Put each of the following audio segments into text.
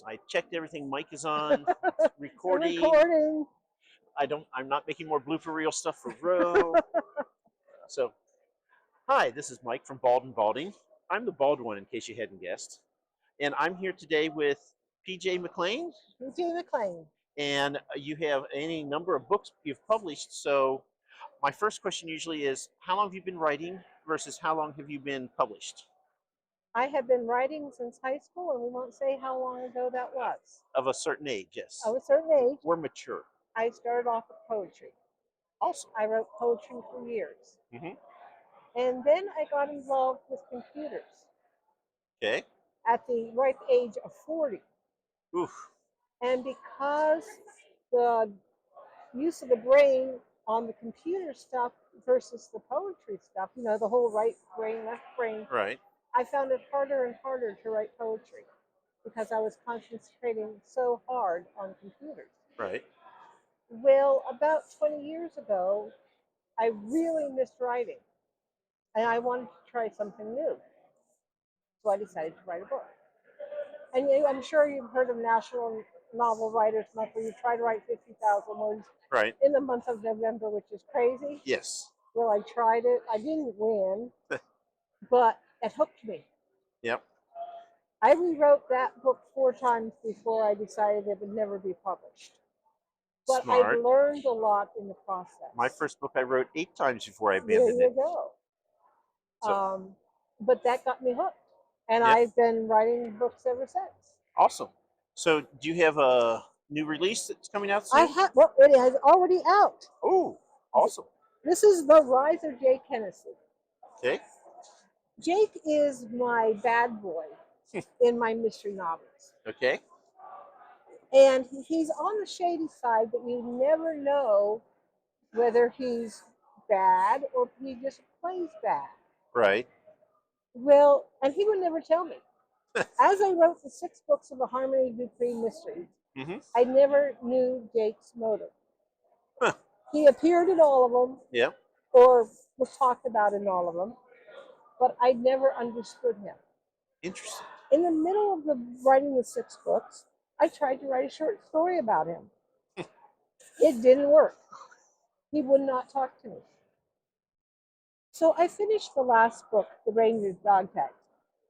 I checked everything. Mic is on. Recording. Recording. I'm not making more blooper reel stuff for Ro. So, hi, this is Mike from Bald&Balding. I'm the bald one, in case you hadn't guessed. And I'm here today with PJ MacLayne. PJ MacLayne. And you have any number of books you've published. So, my first question usually is, how long have you been writing versus how long have you been published? I have been writing since high school, and we won't say how long ago that was. Of a certain age, yes. Of a certain age. We're mature. I started off with poetry. Awesome. I wrote poetry for years. Mm-hmm. And then I got involved with computers. Okay. At the ripe age of 40. Oof. And because the use of the brain on the computer stuff versus the poetry stuff, you know, the whole right brain, left brain. Right. I found it harder and harder to write poetry because I was concentrating so hard on computers. Right. Well, about 20 years ago, I really missed writing, and I wanted to try something new. So I decided to write a book. And I'm sure you've heard of National Novel Writers Month, where you try to write 50,000 words in the month of November, which is crazy. Yes. Well, I tried it. I didn't win, but it hooked me. Yep. I rewrote that book 4 times before I decided it would never be published. But Smart. I learned a lot in the process. My first book I wrote 8 times before I abandoned it. There you go. So. But that got me hooked. And Yep. I've been writing books ever since. Awesome. So do you have a new release that's coming out soon? I have. Well, it is already out. Oh, awesome. This is The Rise of Jake Hennessy. Okay. Jake is my bad boy in my mystery novels. Okay. And he's on the shady side, but you never know whether he's bad or he just plays bad. Right. Well, and he would never tell me. As I wrote the 6 books of the Harmony Dupree mysteries, I never knew Jake's motive. Huh. He appeared in all of them, or was talked about in all of them, but I never understood him. Interesting. In the middle of writing the 6 books, I tried to write a short story about him. It didn't work. He would not talk to me. So I finished the last book, The Ranger's Dog Tag.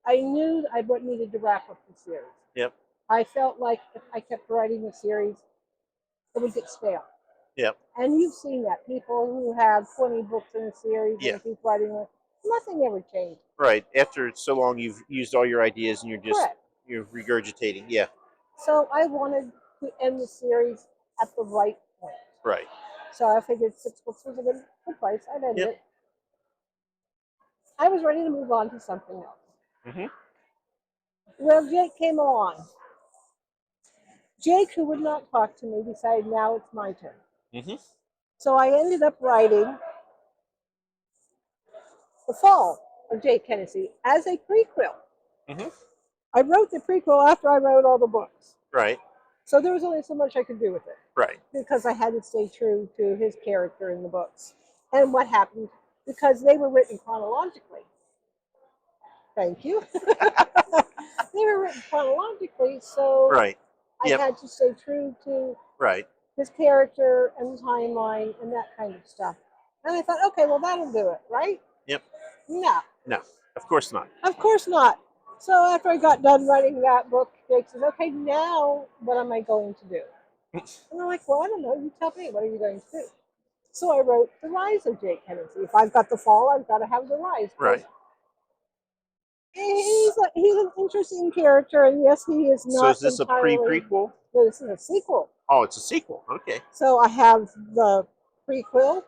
I knew I needed to wrap up the series. Yep. I felt like if I kept writing the series, it would get stale. Yep. And you've seen that. People who have 20 books in a series and keep writing them, nothing ever changed. Right. After so long, you've used all your ideas and you're regurgitating. Yeah. So I wanted to end the series at the right point. Right. So I figured 6 books was a good place. I'd end it. I was ready to move on to something else. Well, Jake came along. Jake, who would not talk to me, decided now it's my turn. So I ended up writing The Fall of Jake Hennessy as a prequel. I wrote the prequel after I wrote all the books. Right. So there was only so much I could do with it. Right. Because I had to stay true to his character in the books and what happened, because they were written chronologically. Thank you. They were written chronologically, so I had to stay true to his character and the timeline and that kind of stuff. And I thought, okay, well, that'll do it, right? Yep. No. No, of course not. Of course not. So after I got done writing that book, Jake says, okay, now what am I going to do? And I'm like, well, I don't know. You tell me. What are you going to do? So I wrote The Rise of Jake Hennessy. If I've got the fall, I've got to have the rise. Right. He's an interesting character, and yes, he is not. So is this a pre-prequel? No, this is a sequel. Oh, it's a sequel. Okay. So I have the prequel,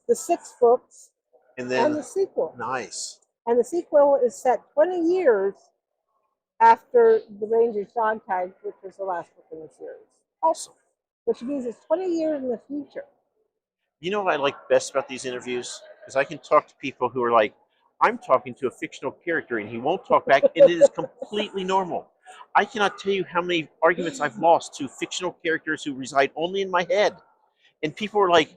the 6 books, and the sequel. Nice. And the sequel is set 20 years after The Ranger's Dog Tag, which was the last book in the series. Awesome. Which means it's 20 years in the future. You know what I like best about these interviews? Is I can talk to people who are like, I'm talking to a fictional character and he won't talk back, and it is completely normal. I cannot tell you how many arguments I've lost to fictional characters who reside only in my head. And people are like,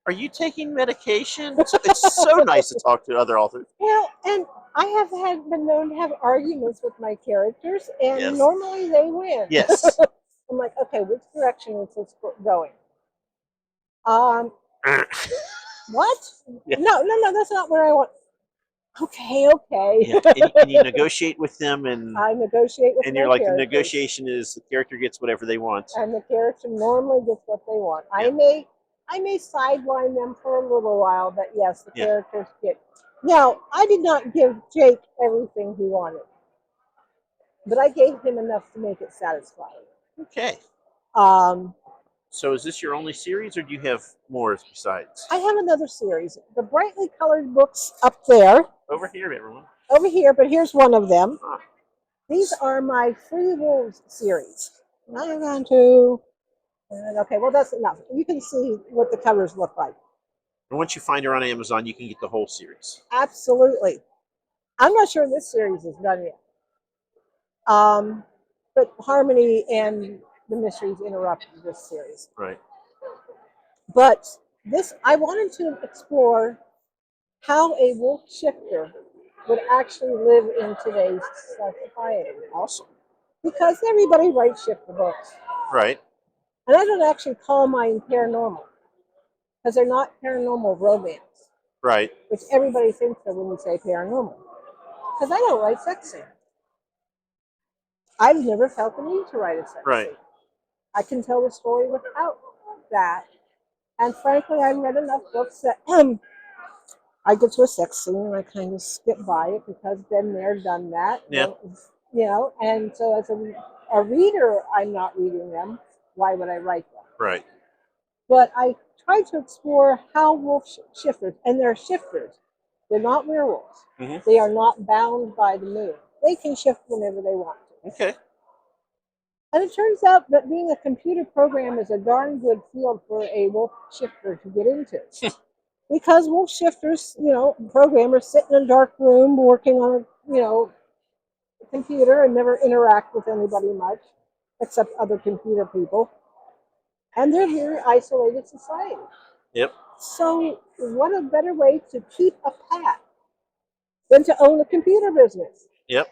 are you taking medication? It's so nice to talk to other authors. Well, and I have been known to have arguments with my characters, and Yes. normally they win. Yes. I'm like, okay, which direction is this going? What? Yeah. No, that's not where I want. Okay. Yeah. And you negotiate with them, and I negotiate with my you're like, the characters, negotiation is the character gets whatever they want. and the character normally gets what they want. Yeah. I may sideline them for a little while, but yes, the Yeah. characters get. Now, I did not give Jake everything he wanted, but I gave him enough to make it satisfying. Okay. Um, So is this your only series, or do you have more besides? I have another series. The brightly colored books up there. Over here, everyone. Over here, but here's one of them. Ah. These are my Free Wolves series. Now I'm going to. Okay, well, that's enough. You can see what the covers look like. And once you find her on Amazon, you can get the whole series. Absolutely. I'm not sure this series is done yet. But Harmony and the Mysteries interrupted this series. Right. But this, I wanted to explore how a wolf shifter would actually live in today's society. Awesome. Because everybody writes shifter books. Right. And I don't actually call mine paranormal. Because they're not paranormal romance. Right. Which everybody thinks of when we say paranormal. Because I don't write sex scenes. I've never felt the need to write a sex scene. I can tell the story without that. And frankly, I've read enough books that I get to a sex scene and I kind of skip by it because been there, done that. Yeah. You know, and so as a reader, I'm not reading them. Why would I write them? Right. But I try to explore how wolf shifters, and they're shifters. They're not werewolves. Mm-hmm. They are not bound by the moon. They can shift whenever they want to. Okay. And it turns out that being a computer program is a darn good field for a wolf shifter to get into. Because wolf shifters, you know, programmers sit in a dark room working on a computer and never interact with anybody much, except other computer people. And they're a very isolated society. Yep. So what a better way to keep a pet than to own a computer business? Yep.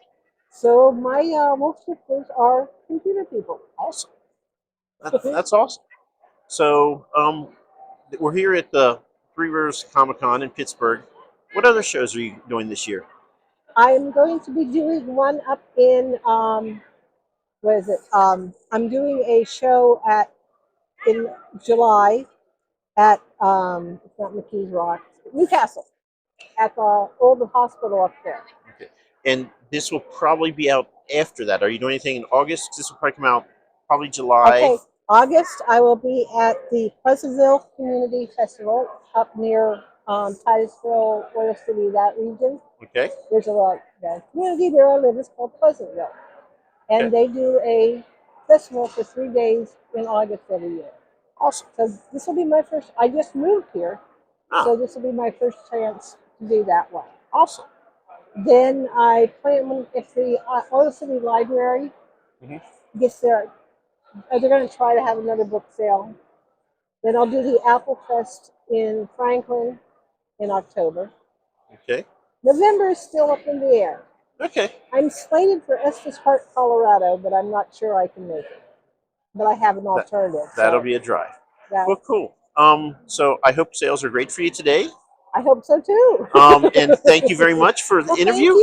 So my wolf shifters are computer people. Awesome. That's awesome. So we're here at the Three Rivers Comic-Con in Pittsburgh. What other shows are you doing this year? I'm going to be doing one up in what is it? I'm doing a show in July at it's not McKees Rock, Newcastle, at the old hospital up there. Okay. And this will probably be out after that. Are you doing anything in August? This will probably come out probably July. Okay, August I will be at the Pleasantville Community Festival up near Titusville, Oil City, that region. Okay. There's the community where I live is called Pleasantville. And they do a festival for 3 days in August every year. Awesome. So this will be my first, I just moved here, so this will be my first chance to do that one. Awesome. Then I plan, if the Oil City Library gets there, they're going to try to have another book sale. Then I'll do the Apple Fest in Franklin in October. Okay. November is still up in the air. Okay. I'm slated for Estes Park, Colorado, but I'm not sure I can make it. But I have an alternative. That'll be a drive. Well, cool. So I hope sales are great for you today. I hope so too. And thank you very much for the interview.